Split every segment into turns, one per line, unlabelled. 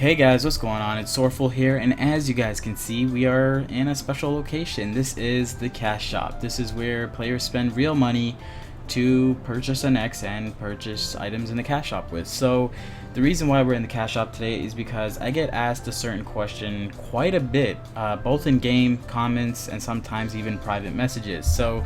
Hey guys, what's going on? It's SORROWFUL here, and as you guys can see, we are in a special location. This is the cash shop. This is where players spend real money to purchase an X and purchase items in the cash shop with. So the reason why we're in the cash shop today is because I get asked a certain question quite a bit, both in game comments and sometimes even private messages. So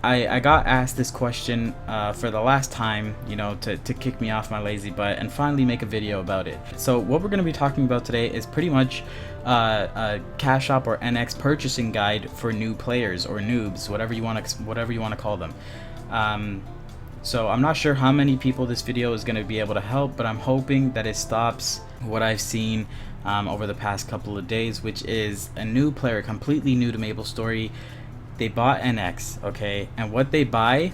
I got asked this question for the last time, to kick me off my lazy butt and finally make a video about it. So what we're going to be talking about today is pretty much a cash shop or NX purchasing guide for new players or noobs, whatever you want to call them. So I'm not sure how many people this video is going to be able to help, but I'm hoping that it stops what I've seen over the past couple of days, which is a new player, completely new to MapleStory. They bought NX, okay, and what they buy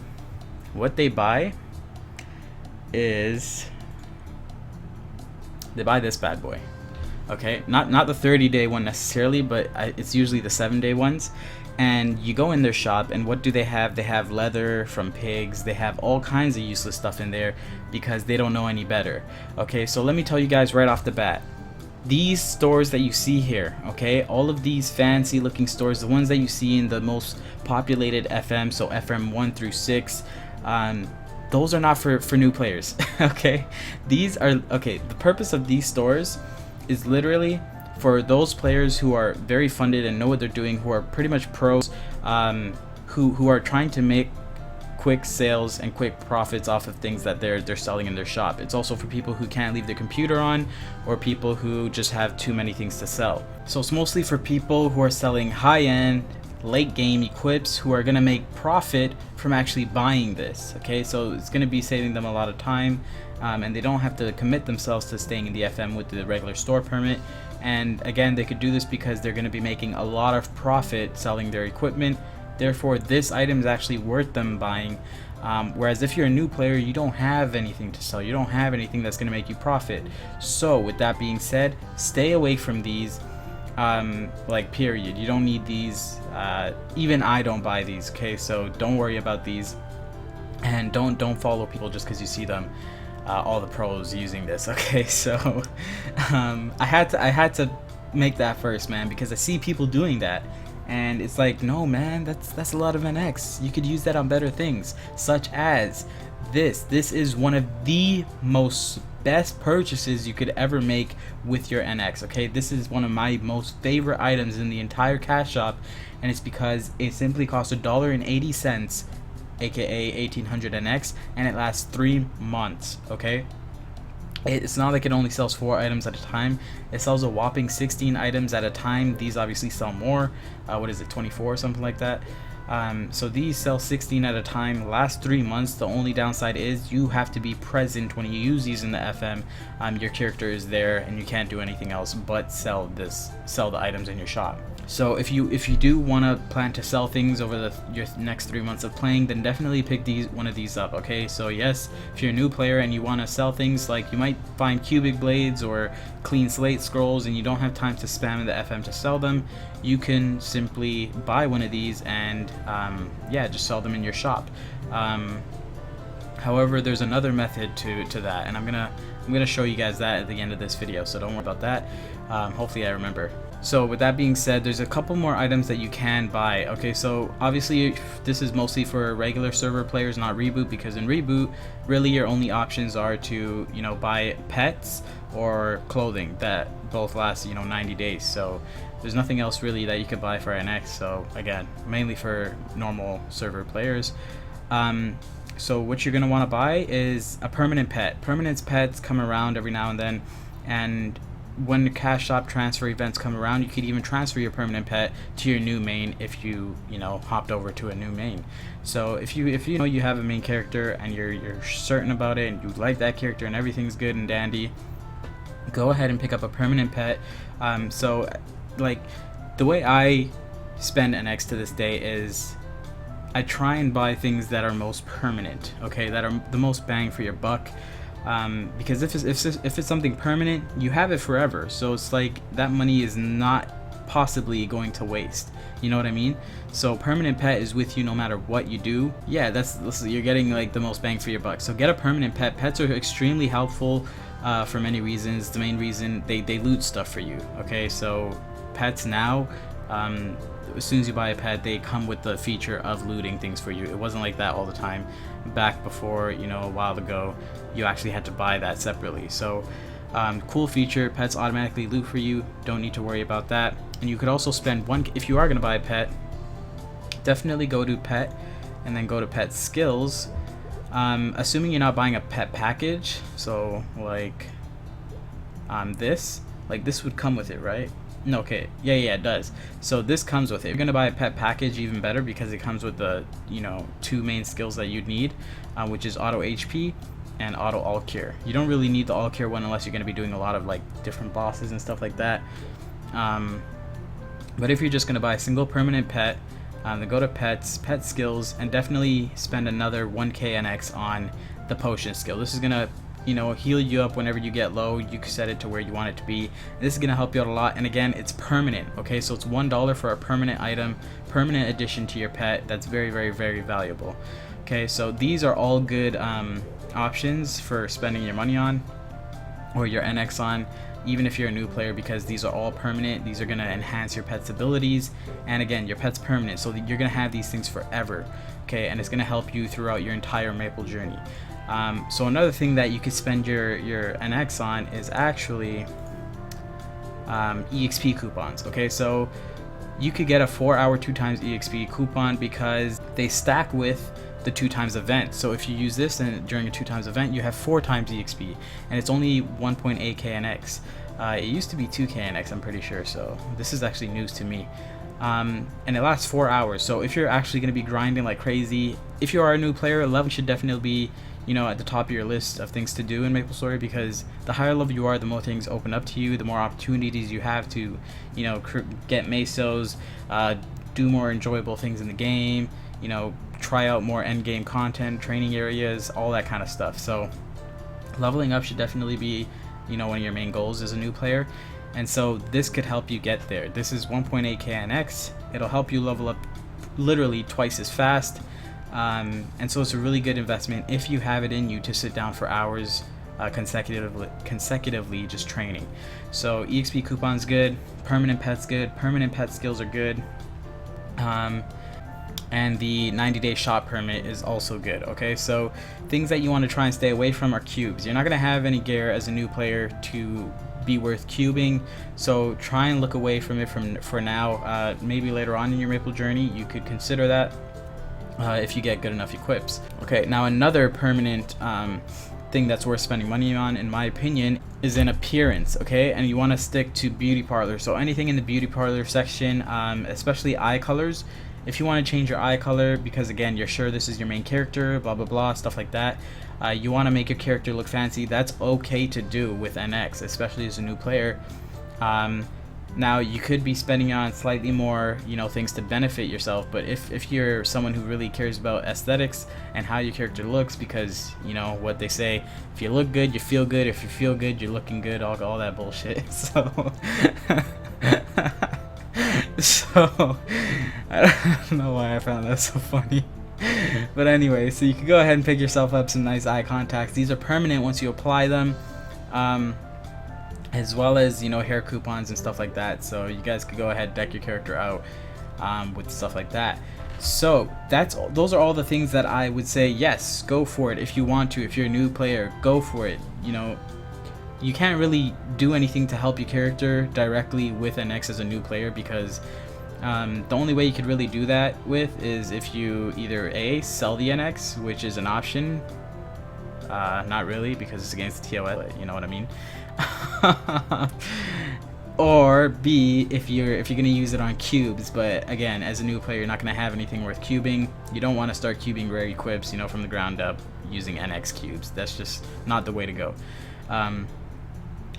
is they buy this bad boy, okay, not the 30-day one necessarily, but it's usually the 7-day ones. And you go in their shop, and what do they have? They have leather from pigs, they have all kinds of useless stuff in there because they don't know any better. Okay, so let me tell you guys right off the bat, these stores that you see here, okay, all of these fancy looking stores, the ones that you see in the most populated FM, so FM 1 through 6, those are not for new players. Okay, these are, okay, the purpose of these stores is literally for those players who are very funded and know what they're doing, who are pretty much pros, who are trying to make quick sales and quick profits off of things that they're selling in their shop. It's also for people who can't leave their computer on, or people who just have too many things to sell. So it's mostly for people who are selling high-end late game equips, who are going to make profit from actually buying this. Okay, so it's going to be saving them a lot of time, and they don't have to commit themselves to staying in the FM with the regular store permit. And again, they could do this because they're going to be making a lot of profit selling their equipment. Therefore, this item is actually worth them buying. Whereas if you're a new player, you don't have anything to sell. You don't have anything that's going to make you profit. So with that being said, stay away from these. Like, period. You don't need these. Even I don't buy these. Okay, so don't worry about these, and don't follow people just because you see them. All the pros using this. Okay, so I had to make that first, man, because I see people doing that. And it's like, no man, that's a lot of NX. You could use that on better things, such as this. This is one of the best purchases you could ever make with your NX. Okay, this is one of my most favorite items in the entire cash shop, and it's because it simply costs $1.80, aka 1800 NX, and it lasts 3 months. Okay, it's not like it only sells 4 items at a time. It sells a whopping 16 items at a time. These obviously sell more. What is it, 24 or something like that? So these sell 16 at a time, last 3 months. The only downside is you have to be present when you use these in the FM. Your character is there and you can't do anything else but sell the items in your shop. So if you do want to plan to sell things over your next 3 months of playing, then definitely pick one of these up. Okay, so yes, if you're a new player and you want to sell things, like you might find cubic blades or clean slate scrolls and you don't have time to spam in the FM to sell them, you can simply buy one of these and yeah, just sell them in your shop. However, there's another method to that, and I'm gonna show you guys that at the end of this video, so don't worry about that. Hopefully I remember. So with that being said, there's a couple more items that you can buy. Okay, so obviously this is mostly for regular server players, not Reboot, because in Reboot, really your only options are to, buy pets or clothing that both last, 90 days. So there's nothing else really that you could buy for NX. So again, mainly for normal server players. So what you're gonna want to buy is a permanent pet. Permanent pets come around every now and then, and when the cash shop transfer events come around, you could even transfer your permanent pet to your new main if you hopped over to a new main. So if you know you have a main character and you're certain about it and you like that character and everything's good and dandy, go ahead and pick up a permanent pet. So like the way I spend NX to this day is I try and buy things that are most permanent, okay, that are the most bang for your buck. Because if it's something permanent, you have it forever, so it's like that money is not possibly going to waste. You know what I mean? So permanent pet is with you no matter what you do. Yeah, that's you're getting like the most bang for your buck. So get a permanent pet. Pets are extremely helpful for many reasons. The main reason, they loot stuff for you. Okay, so pets now, as soon as you buy a pet, they come with the feature of looting things for you. It wasn't like that all the time. Back before, you know, a while ago, you actually had to buy that separately. So cool feature. Pets automatically loot for you. Don't need to worry about that. And you could also spend one, if you are going to buy a pet, definitely go to pet and then go to pet skills. Assuming you're not buying a pet package, so like this would come with it, right? No, okay, yeah, it does. So this comes with it. If you're gonna buy a pet package, even better, because it comes with the, you know, 2 main skills that you'd need, which is auto HP and auto all cure. You don't really need the all cure one unless you're gonna be doing a lot of like different bosses and stuff like that. But if you're just gonna buy a single permanent pet, then go to pets, pet skills, and definitely spend another 1k NX on the potion skill. This is gonna, you know, heal you up whenever you get low. You can set it to where you want it to be. This is gonna help you out a lot, and again, it's permanent. Okay, so it's $1 for a permanent item, permanent addition to your pet. That's very, very, very valuable. Okay, so these are all good options for spending your money on or your NX on, even if you're a new player, because these are all permanent. These are gonna enhance your pet's abilities, and again, your pet's permanent, so you're gonna have these things forever. Okay, and it's gonna help you throughout your entire Maple journey. So another thing that you could spend your NX on is actually EXP coupons. Okay, so you could get a 4-hour 2x EXP coupon because they stack with the 2x event. So if you use this and during a 2x event, you have 4x EXP, and it's only 1.8k NX. It used to be 2k NX, I'm pretty sure. So this is actually news to me. And it lasts 4 hours. So if you're actually going to be grinding like crazy, if you are a new player, level should definitely be, you know, at the top of your list of things to do in MapleStory, because the higher level you are, the more things open up to you, the more opportunities you have to, you know, get mesos, do more enjoyable things in the game, you know, try out more end game content, training areas, all that kind of stuff. So leveling up should definitely be, you know, one of your main goals as a new player. And so this could help you get there. This is 1.8k NX. It'll help you level up literally twice as fast. And so it's a really good investment if you have it in you to sit down for hours consecutively just training. So EXP coupons good, permanent pets good, permanent pet skills are good, and the 90-day shop permit is also good. Okay, so things that you want to try and stay away from are cubes. You're not going to have any gear as a new player to be worth cubing, so try and look away from it for now. Maybe later on in your Maple journey you could consider that if you get good enough equips. Okay, now another permanent thing that's worth spending money on, in my opinion, is an appearance. Okay, and you want to stick to beauty parlor. So anything in the beauty parlor section, especially eye colors. If you want to change your eye color, because again, you're sure this is your main character, blah blah blah, stuff like that, you want to make your character look fancy, that's okay to do with NX, especially as a new player. Now you could be spending on slightly more, you know, things to benefit yourself, but if you're someone who really cares about aesthetics and how your character looks, because you know what they say, if you look good you feel good, if you feel good you're looking good, all that bullshit. So so I don't know why I found that so funny. But anyway, so you can go ahead and pick yourself up some nice eye contacts. These are permanent once you apply them, as well as, you know, hair coupons and stuff like that. So you guys could go ahead and deck your character out with stuff like that. So those are all the things that I would say, yes, go for it if you want to. If you're a new player, go for it. You know, you can't really do anything to help your character directly with NX as a new player, because the only way you could really do that with is if you either A, sell the NX, which is an option, not really, because it's against the TOS, you know what I mean, or B, if you're gonna use it on cubes. But again, as a new player, you're not gonna have anything worth cubing. You don't want to start cubing rare equips, you know, from the ground up using NX cubes. That's just not the way to go.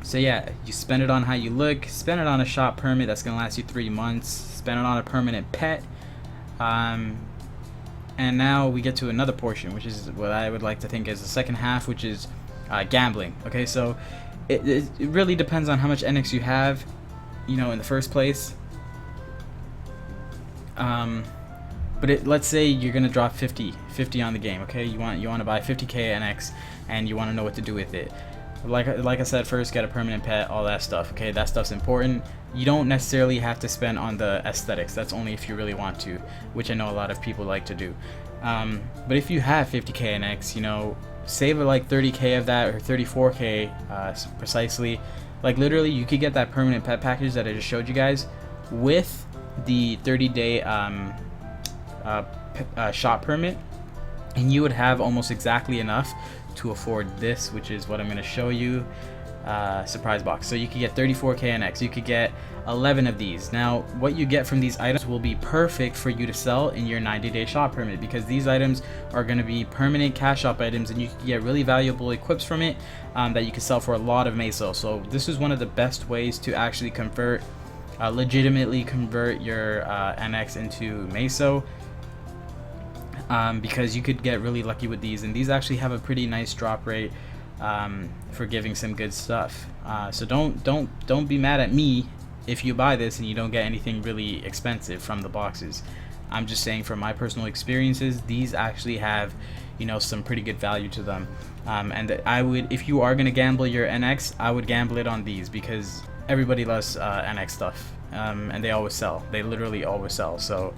So yeah, you spend it on how you look, spend it on a shop permit that's gonna last you 3 months, spend it on a permanent pet, and now we get to another portion, which is what I would like to think is the second half, which is gambling. Okay, so it really depends on how much NX you have, you know, in the first place. But let's say you're gonna drop 50 on the game. Okay, you want to buy 50k NX and you want to know what to do with it. like I said, first get a permanent pet, all that stuff. Okay, that stuff's important. You don't necessarily have to spend on the aesthetics. That's only if you really want to, which I know a lot of people like to do. But if you have 50k NX, you know, save like 30k of that, or 34k precisely. Like literally, you could get that permanent pet package that I just showed you guys with the 30-day shop permit, and you would have almost exactly enough to afford this, which is what I'm going to show you. Surprise box. So you could get 34k NX, you could get 11 of these. Now what you get from these items will be perfect for you to sell in your 90-day shop permit, because these items are going to be permanent cash shop items, and you can get really valuable equips from it that you can sell for a lot of meso. So this is one of the best ways to actually convert, legitimately convert your NX into meso, because you could get really lucky with these, and these actually have a pretty nice drop rate for giving some good stuff. So don't be mad at me if you buy this and you don't get anything really expensive from the boxes. I'm just saying from my personal experiences, these actually have, you know, some pretty good value to them. And I would, if you are gonna gamble your NX, I would gamble it on these, because everybody loves NX stuff, and they always sell. They literally always sell. So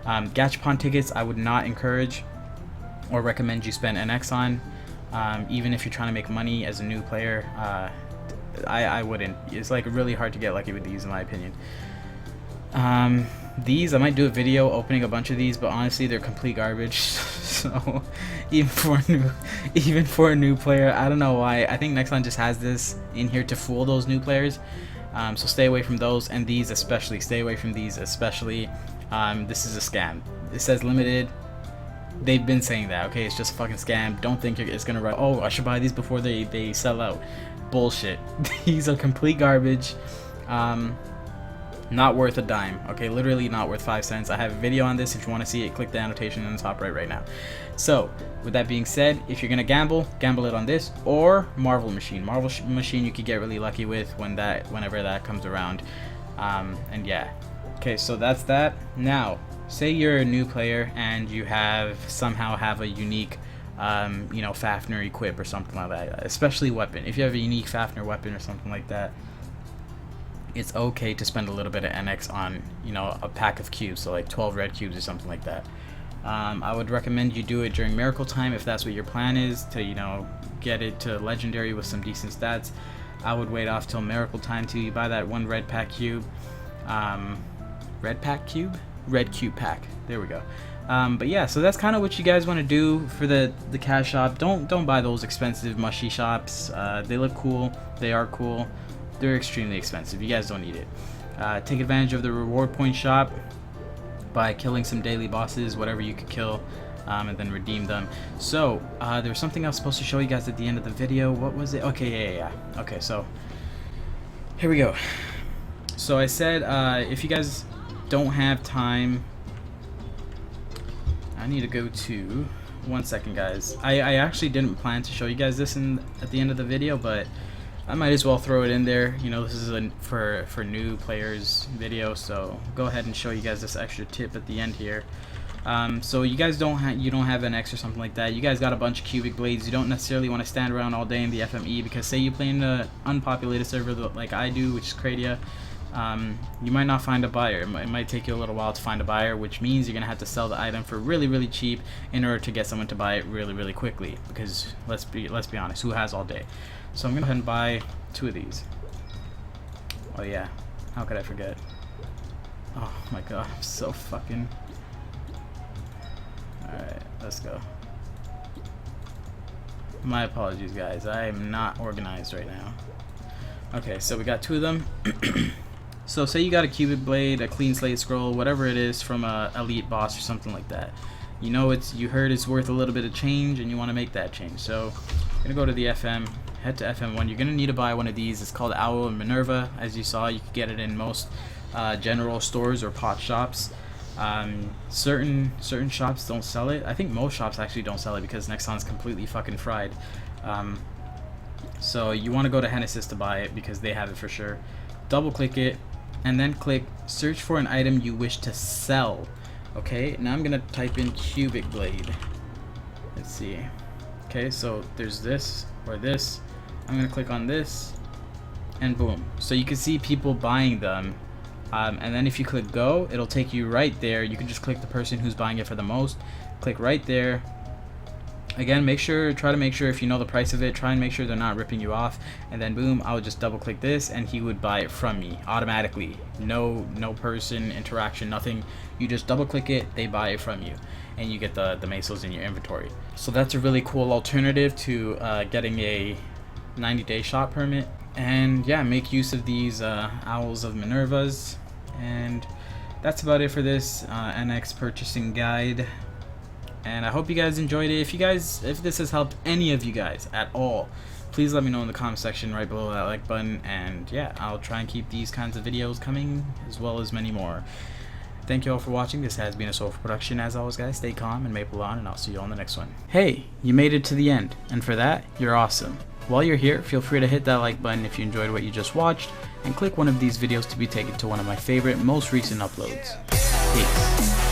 Gachapon tickets, I would not encourage or recommend you spend NX on. Even if you're trying to make money as a new player, I wouldn't. It's like really hard to get lucky with these, in my opinion. These, I might do a video opening a bunch of these, but honestly they're complete garbage. So even for a new player, I don't know why. I think Nexon just has this in here to fool those new players. So stay away from those, and these especially. Stay away from these especially. This is a scam. It says limited. They've been saying that, okay? It's just a fucking scam. Don't think it's gonna run. Oh, I should buy these before they sell out. Bullshit. These are complete garbage. Not worth a dime. Okay, literally not worth 5 cents. I have a video on this. If you want to see it, click the annotation in the top right now. So with that being said, if you're gonna gamble it on this or Marvel Machine. Marvel Machine you could get really lucky with whenever that comes around. And yeah. Okay, so that's that. Now, say you're a new player and you somehow have a unique, you know, Fafnir equip or something like that, especially weapon. If you have a unique Fafnir weapon or something like that, it's okay to spend a little bit of NX on, you know, a pack of cubes, so like 12 red cubes or something like that. I would recommend you do it during Miracle Time if that's what your plan is, to, you know, get it to Legendary with some decent stats. I would wait off till Miracle Time till you buy that one red pack cube. Red cube pack, there we go. But yeah, so that's kind of what you guys want to do for the cash shop. Don't buy those expensive mushy shops. They look cool, they are cool, they're extremely expensive. You guys don't need it. Take advantage of the reward point shop by killing some daily bosses, whatever you could kill, and then redeem them. So there was something I was supposed to show you guys at the end of the video. What was it? Okay, yeah. Okay, so here we go. So I said, if you guys don't have time, I need to go to, one second guys, I actually didn't plan to show you guys this at the end of the video, but I might as well throw it in there. You know, this is a for new players video, so go ahead and show you guys this extra tip at the end here. So you guys don't have an X or something like that. You guys got a bunch of cubic blades. You don't necessarily want to stand around all day in the FME, because say you play in an unpopulated server like I do, which is Cradia. You might not find a buyer. It might take you a little while to find a buyer, which means you're gonna have to sell the item for really cheap in order to get someone to buy it really quickly, because let's be honest, who has all day? So I'm gonna go ahead and buy 2 of these. Oh yeah, how could I forget? Oh my god, I'm so fucking... Alright, let's go. My apologies guys, I am not organized right now. Okay, so we got 2 of them. So say you got a cubic blade, a clean slate scroll, whatever it is from a elite boss or something like that. You know, you heard it's worth a little bit of change and you want to make that change. So I'm gonna go to the FM, head to FM1. You're gonna need to buy one of these. It's called Owl and Minerva. As you saw, you can get it in most general stores or pot shops. Certain shops don't sell it. I think most shops actually don't sell it because Nexon's completely fucking fried. So you want to go to Genesis to buy it because they have it for sure. Double click it and then click search for an item you wish to sell. Okay, now I'm gonna type in cubic blade. Let's see. Okay, so there's this or this. I'm I'm gonna click on this, and boom. So you can see people buying them. And then if you click go, it'll take you right there. You can just click the person who's buying it for the most. Click right there. Again, try to make sure if you know the price of it, try and make sure they're not ripping you off. And then boom, I would just double click this and he would buy it from me automatically. No person interaction, nothing. You just double click it, they buy it from you, and you get the mesos in your inventory. So that's a really cool alternative to getting a 90-day shop permit. And yeah, make use of these Owls of Minervas. And that's about it for this NX purchasing guide. And I hope you guys enjoyed it. If this has helped any of you guys at all, please let me know in the comment section right below that like button. And yeah, I'll try and keep these kinds of videos coming, as well as many more. Thank you all for watching. This has been a SORROWFUL production. As always, guys, stay calm and maple on, and I'll see you on the next one. Hey, you made it to the end, and for that, you're awesome. While you're here, feel free to hit that like button if you enjoyed what you just watched, and click one of these videos to be taken to one of my favorite, most recent uploads. Peace.